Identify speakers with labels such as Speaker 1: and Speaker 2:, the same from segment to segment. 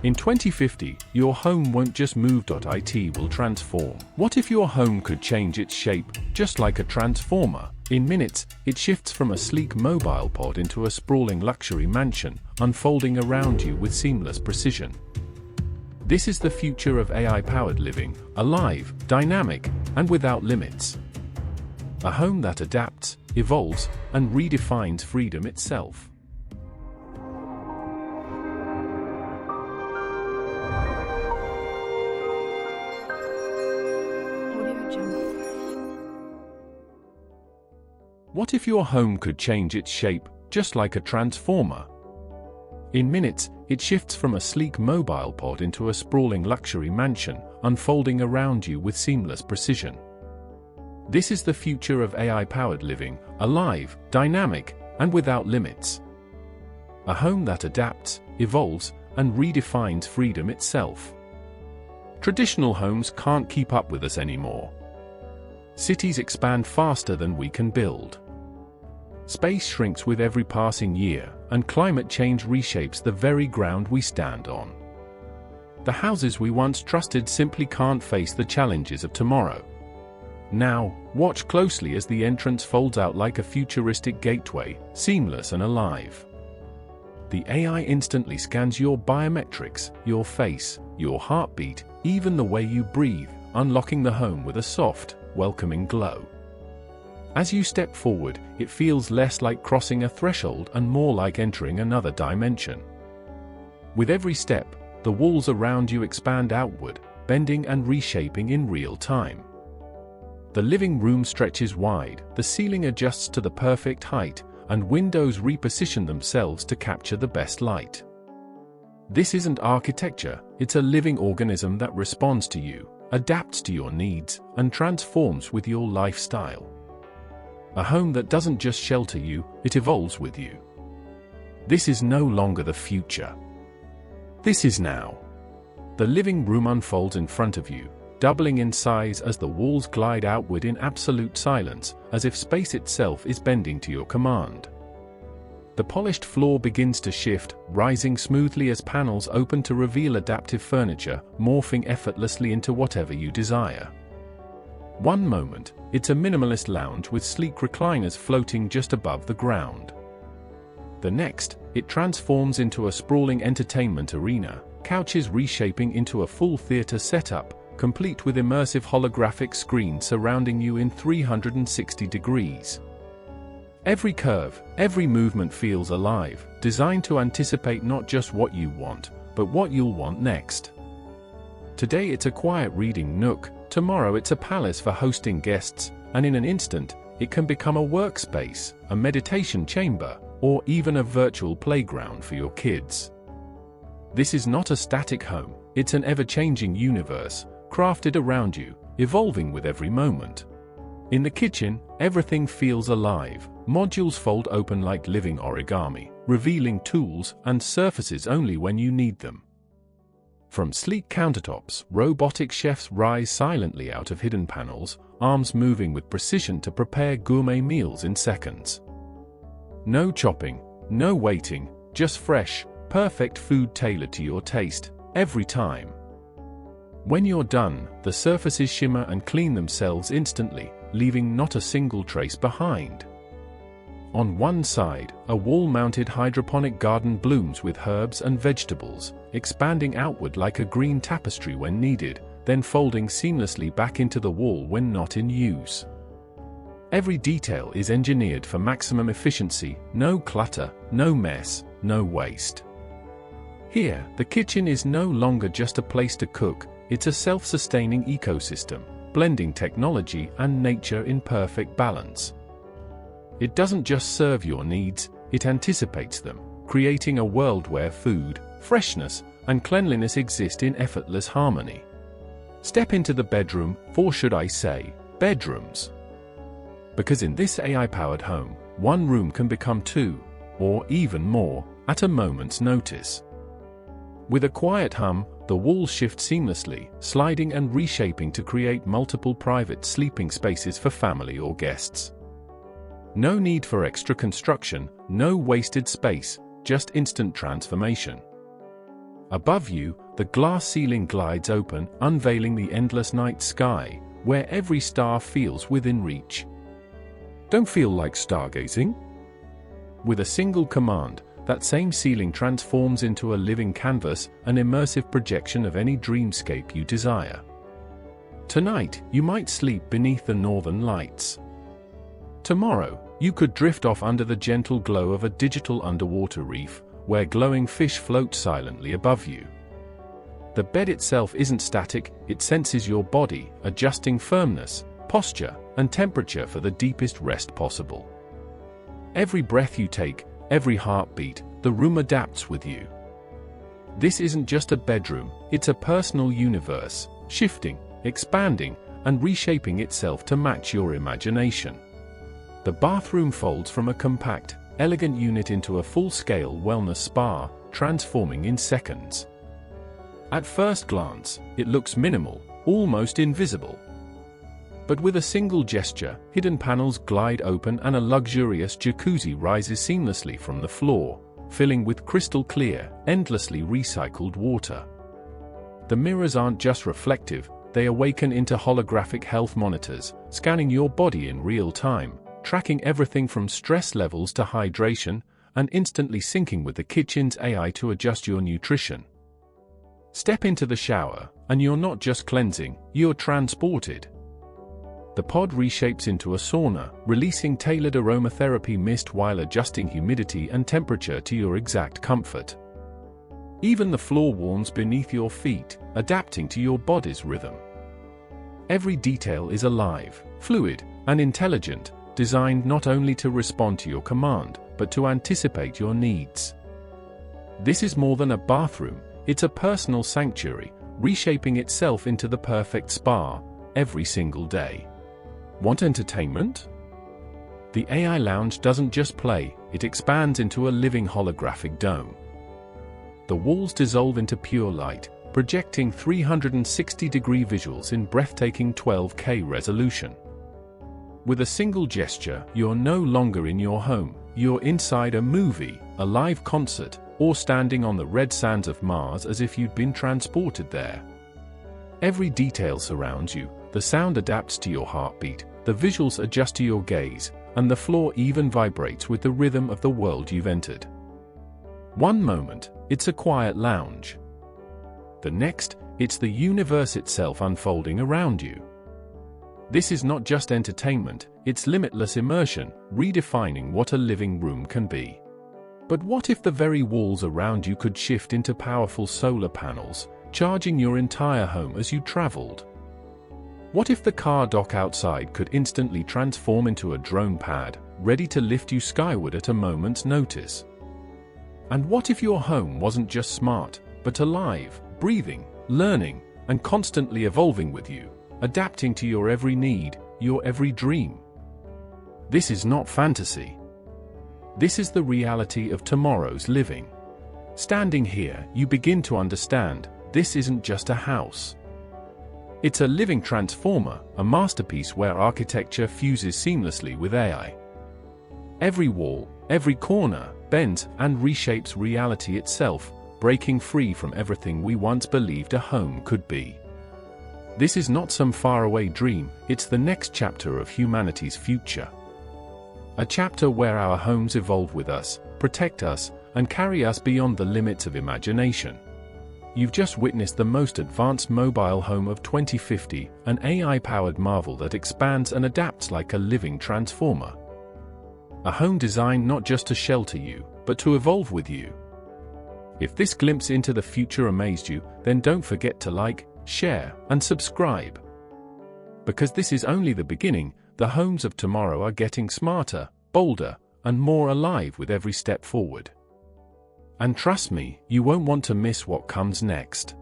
Speaker 1: In 2050, your home won't just move. It will transform. What if your home could change its shape, just like a transformer? In minutes, it shifts from a sleek mobile pod into a sprawling luxury mansion, unfolding around you with seamless precision. This is the future of AI-powered living, alive, dynamic, and without limits. A home that adapts, evolves, and redefines freedom itself. What if your home could change its shape, just like a transformer? In minutes, it shifts from a sleek mobile pod into a sprawling luxury mansion, unfolding around you with seamless precision. This is the future of AI-powered living, alive, dynamic, and without limits. A home that adapts, evolves, and redefines freedom itself. Traditional homes can't keep up with us anymore. Cities expand faster than we can build. Space shrinks with every passing year, and climate change reshapes the very ground we stand on. The houses we once trusted simply can't face the challenges of tomorrow. Now, watch closely as the entrance folds out like a futuristic gateway, seamless and alive. The AI instantly scans your biometrics, your face, your heartbeat, even the way you breathe, unlocking the home with a soft, welcoming glow. As you step forward, it feels less like crossing a threshold and more like entering another dimension. With every step, the walls around you expand outward, bending and reshaping in real time. The living room stretches wide, the ceiling adjusts to the perfect height, and windows reposition themselves to capture the best light. This isn't architecture, it's a living organism that responds to you, adapts to your needs, and transforms with your lifestyle. A home that doesn't just shelter you, it evolves with you. This is no longer the future. This is now. The living room unfolds in front of you, doubling in size as the walls glide outward in absolute silence, as if space itself is bending to your command. The polished floor begins to shift, rising smoothly as panels open to reveal adaptive furniture, morphing effortlessly into whatever you desire. One moment, it's a minimalist lounge with sleek recliners floating just above the ground. The next, it transforms into a sprawling entertainment arena, couches reshaping into a full theater setup, complete with immersive holographic screens surrounding you in 360 degrees. Every curve, every movement feels alive, designed to anticipate not just what you want, but what you'll want next. Today it's a quiet reading nook, tomorrow it's a palace for hosting guests, and in an instant, it can become a workspace, a meditation chamber, or even a virtual playground for your kids. This is not a static home, it's an ever-changing universe, crafted around you, evolving with every moment. In the kitchen, everything feels alive. Modules fold open like living origami, revealing tools and surfaces only when you need them. From sleek countertops, robotic chefs rise silently out of hidden panels, arms moving with precision to prepare gourmet meals in seconds. No chopping, no waiting, just fresh, perfect food tailored to your taste, every time. When you're done, the surfaces shimmer and clean themselves instantly, leaving not a single trace behind. On one side, a wall-mounted hydroponic garden blooms with herbs and vegetables, expanding outward like a green tapestry when needed, then folding seamlessly back into the wall when not in use. Every detail is engineered for maximum efficiency, no clutter, no mess, no waste. Here, the kitchen is no longer just a place to cook, it's a self-sustaining ecosystem, blending technology and nature in perfect balance. It doesn't just serve your needs, it anticipates them, creating a world where food, freshness, and cleanliness exist in effortless harmony. Step into the bedroom, or should I say, bedrooms. Because in this AI-powered home, one room can become two, or even more, at a moment's notice. With a quiet hum, the walls shift seamlessly, sliding and reshaping to create multiple private sleeping spaces for family or guests. No need for extra construction, no wasted space, just instant transformation. Above you, the glass ceiling glides open, unveiling the endless night sky, where every star feels within reach. Don't feel like stargazing? With a single command, that same ceiling transforms into a living canvas, an immersive projection of any dreamscape you desire. Tonight, you might sleep beneath the northern lights. Tomorrow, you could drift off under the gentle glow of a digital underwater reef, where glowing fish float silently above you. The bed itself isn't static, it senses your body, adjusting firmness, posture, and temperature for the deepest rest possible. Every breath you take, every heartbeat, the room adapts with you. This isn't just a bedroom, it's a personal universe, shifting, expanding, and reshaping itself to match your imagination. The bathroom folds from a compact, elegant unit into a full-scale wellness spa, transforming in seconds. At first glance, it looks minimal, almost invisible. But with a single gesture, hidden panels glide open and a luxurious jacuzzi rises seamlessly from the floor, filling with crystal clear, endlessly recycled water. The mirrors aren't just reflective, they awaken into holographic health monitors, scanning your body in real time, tracking everything from stress levels to hydration, and instantly syncing with the kitchen's AI to adjust your nutrition. Step into the shower, and you're not just cleansing, you're transported. The pod reshapes into a sauna, releasing tailored aromatherapy mist while adjusting humidity and temperature to your exact comfort. Even the floor warms beneath your feet, adapting to your body's rhythm. Every detail is alive, fluid, and intelligent, designed not only to respond to your command, but to anticipate your needs. This is more than a bathroom, it's a personal sanctuary, reshaping itself into the perfect spa, every single day. Want entertainment? The AI Lounge doesn't just play, it expands into a living holographic dome. The walls dissolve into pure light, projecting 360-degree visuals in breathtaking 12K resolution. With a single gesture, you're no longer in your home, you're inside a movie, a live concert, or standing on the red sands of Mars as if you'd been transported there. Every detail surrounds you, the sound adapts to your heartbeat, the visuals adjust to your gaze, and the floor even vibrates with the rhythm of the world you've entered. One moment, it's a quiet lounge. The next, it's the universe itself unfolding around you. This is not just entertainment, it's limitless immersion, redefining what a living room can be. But what if the very walls around you could shift into powerful solar panels, charging your entire home as you traveled? What if the car dock outside could instantly transform into a drone pad, ready to lift you skyward at a moment's notice? And what if your home wasn't just smart, but alive, breathing, learning, and constantly evolving with you, adapting to your every need, your every dream? This is not fantasy. This is the reality of tomorrow's living. Standing here, you begin to understand, this isn't just a house. It's a living transformer, a masterpiece where architecture fuses seamlessly with AI. Every wall, every corner, bends and reshapes reality itself, breaking free from everything we once believed a home could be. This is not some faraway dream, it's the next chapter of humanity's future. A chapter where our homes evolve with us, protect us, and carry us beyond the limits of imagination. You've just witnessed the most advanced mobile home of 2050, an AI-powered marvel that expands and adapts like a living transformer. A home designed not just to shelter you, but to evolve with you. If this glimpse into the future amazed you, then don't forget to like, share, and subscribe. Because this is only the beginning, the homes of tomorrow are getting smarter, bolder, and more alive with every step forward. And trust me, you won't want to miss what comes next.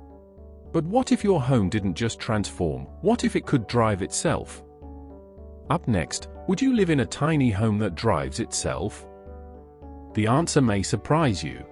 Speaker 1: But what if your home didn't just transform? What if it could drive itself? Up next, would you live in a tiny home that drives itself? The answer may surprise you.